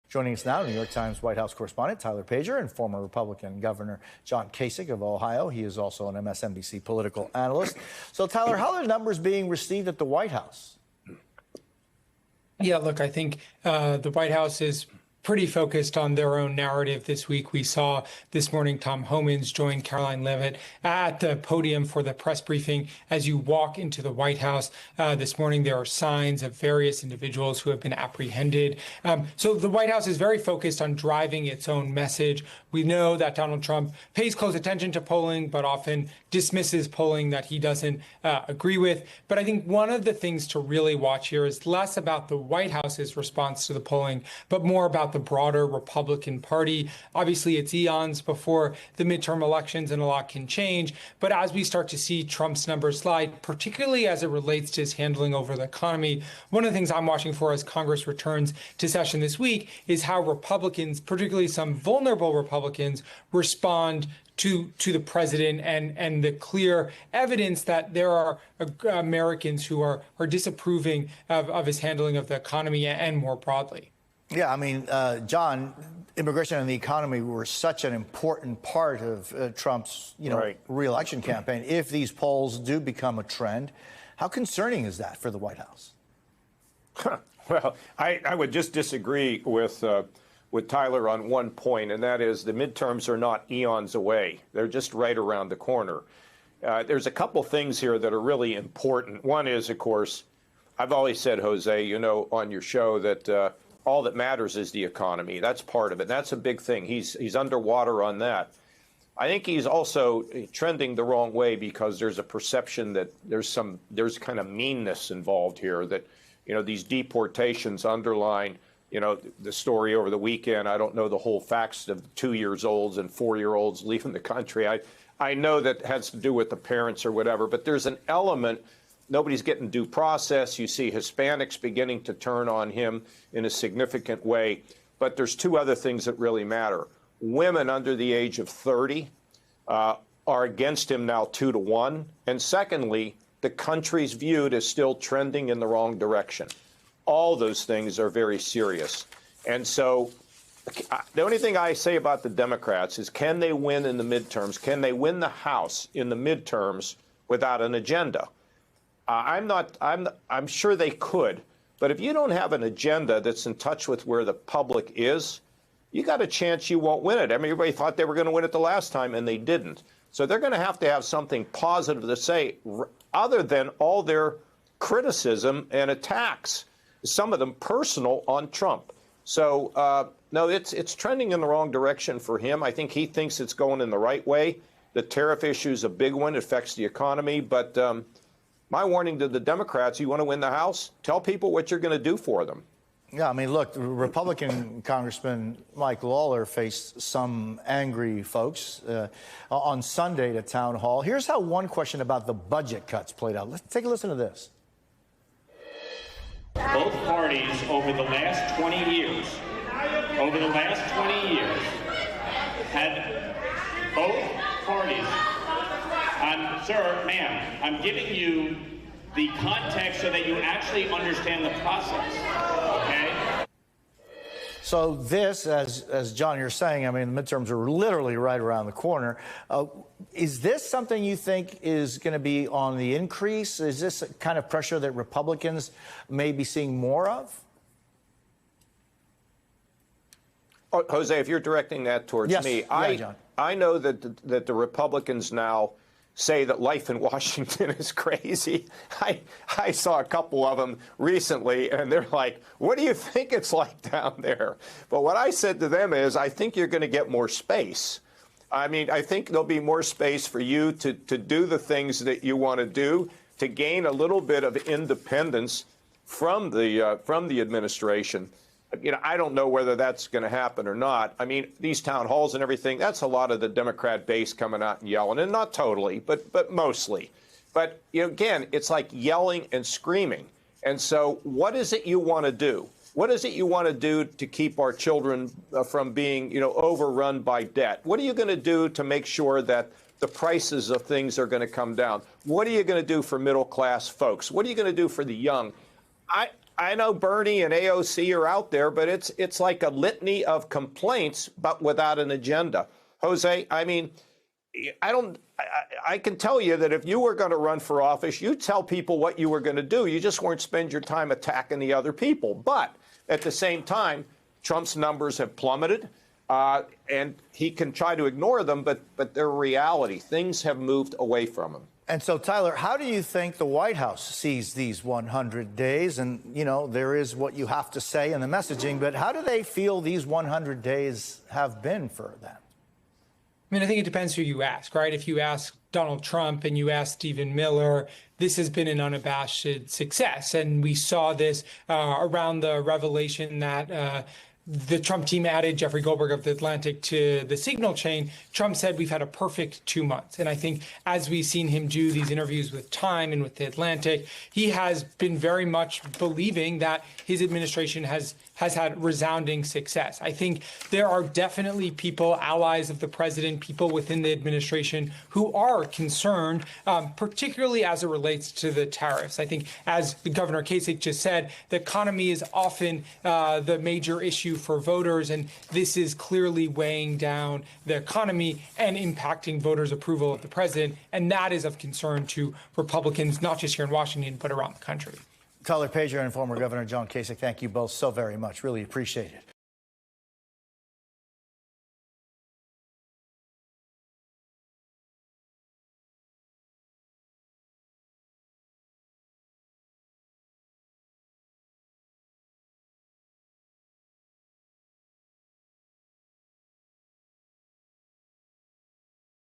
Joining us now, New York Times White House correspondent Tyler Pager and former Republican Governor John Kasich of Ohio. He is also an MSNBC political analyst. So, Tyler, how are the numbers being received at the White House? Yeah, look, I think the White House is pretty focused on their own narrative this week. We saw this morning Tom Homans join Caroline Leavitt at the podium for the press briefing. As you walk into the White House this morning, there are signs of various individuals who have been apprehended. So the White House is very focused on driving its own message. We know that Donald Trump pays close attention to polling, but often dismisses polling that he doesn't agree with. But I think one of the things to really watch here is less about the White House's response to the polling, but more about the broader Republican Party. Obviously, it's eons before the midterm elections and a lot can change. But as we start to see Trump's numbers slide, particularly as it relates to his handling over the economy, one of the things I'm watching for as Congress returns to session this week is how Republicans, particularly some vulnerable Republicans, respond to the president and the clear evidence that there are Americans who are disapproving of his handling of the economy and more broadly. Yeah, I mean, John, immigration and the economy were such an important part of Trump's, re-election campaign. If these polls do become a trend, how concerning is that for the White House? Well, I would just disagree with Tyler on one point, and that is the midterms are not eons away. They're just right around the corner. There's a couple things here that are really important. One is, of course, I've always said, Jose, on your show that all that matters is the economy. That's part of it. That's a big thing. He's underwater on that. I think he's also trending the wrong way because there's a perception that there's kind of meanness involved here, that, these deportations underline, the story over the weekend. I don't know the whole facts of 2-year-olds and 4-year-olds leaving the country. I know that has to do with the parents or whatever, but there's an element. Nobody's getting due process. You see Hispanics beginning to turn on him in a significant way. But there's two other things that really matter. Women under the age of 30 are against him now 2-1. And secondly, the country's viewed as still trending in the wrong direction. All those things are very serious. And so the only thing I say about the Democrats is, can they win in the midterms? Can they win the House in the midterms without an agenda? I'm sure they could, but if you don't have an agenda that's in touch with where the public is, you got a chance you won't win it. I mean, everybody thought they were going to win it the last time, and they didn't. So they're going to have something positive to say, other than all their criticism and attacks, some of them personal, on Trump. So, no, it's trending in the wrong direction for him. I think he thinks it's going in the right way. The tariff issue is a big one. It affects the economy, but my warning to the Democrats, you want to win the House? Tell people what you're going to do for them. Yeah, I mean, look, Republican Congressman Mike Lawler faced some angry folks on Sunday at Town Hall. Here's how one question about the budget cuts played out. Let's take a listen to this. Both parties over the last 20 years, had both parties. Sir, ma'am, I'm giving you the context so that you actually understand the process, okay? So this, as John, you're saying, I mean, the midterms are literally right around the corner. Is this something you think is going to be on the increase? Is this a kind of pressure that Republicans may be seeing more of? Oh, Jose, if you're directing that towards me, John. I know that the Republicans now say that life in Washington is crazy. I saw a couple of them recently, and they're like, what do you think it's like down there? But what I said to them is, I think you're going to get more space. I mean, I think there'll be more space for you to do the things that you want to do, to gain a little bit of independence from the administration. I don't know whether that's going to happen or not. I mean, these town halls and everything, that's a lot of the Democrat base coming out and yelling, and not totally, but mostly. But, again, it's like yelling and screaming. And so what is it you want to do? What is it you want to do to keep our children from being, overrun by debt? What are you going to do to make sure that the prices of things are going to come down? What are you going to do for middle-class folks? What are you going to do for the young? I know Bernie and AOC are out there, but it's like a litany of complaints, but without an agenda. Jose, I mean, I can tell you that if you were going to run for office, you'd tell people what you were going to do. You just weren't spend your time attacking the other people. But at the same time, Trump's numbers have plummeted, and he can try to ignore them, but they're reality. Things have moved away from him. And so, Tyler, how do you think the White House sees these 100 days? And, you know, there is what you have to say in the messaging, but how do they feel these 100 days have been for them? I mean, I think it depends who you ask, right? If you ask Donald Trump and you ask Stephen Miller, this has been an unabashed success. And we saw this around the revelation that the Trump team added Jeffrey Goldberg of The Atlantic to the signal chain. Trump said we've had a perfect 2 months. And I think as we've seen him do these interviews with Time and with The Atlantic, he has been very much believing that his administration has had resounding success. I think there are definitely people, allies of the president, people within the administration who are concerned, particularly as it relates to the tariffs. I think, as Governor Kasich just said, the economy is often the major issue for voters, and this is clearly weighing down the economy and impacting voters' approval of the president, and that is of concern to Republicans, not just here in Washington, but around the country. Tyler Pager and former Governor John Kasich, thank you both so very much. Really appreciate it.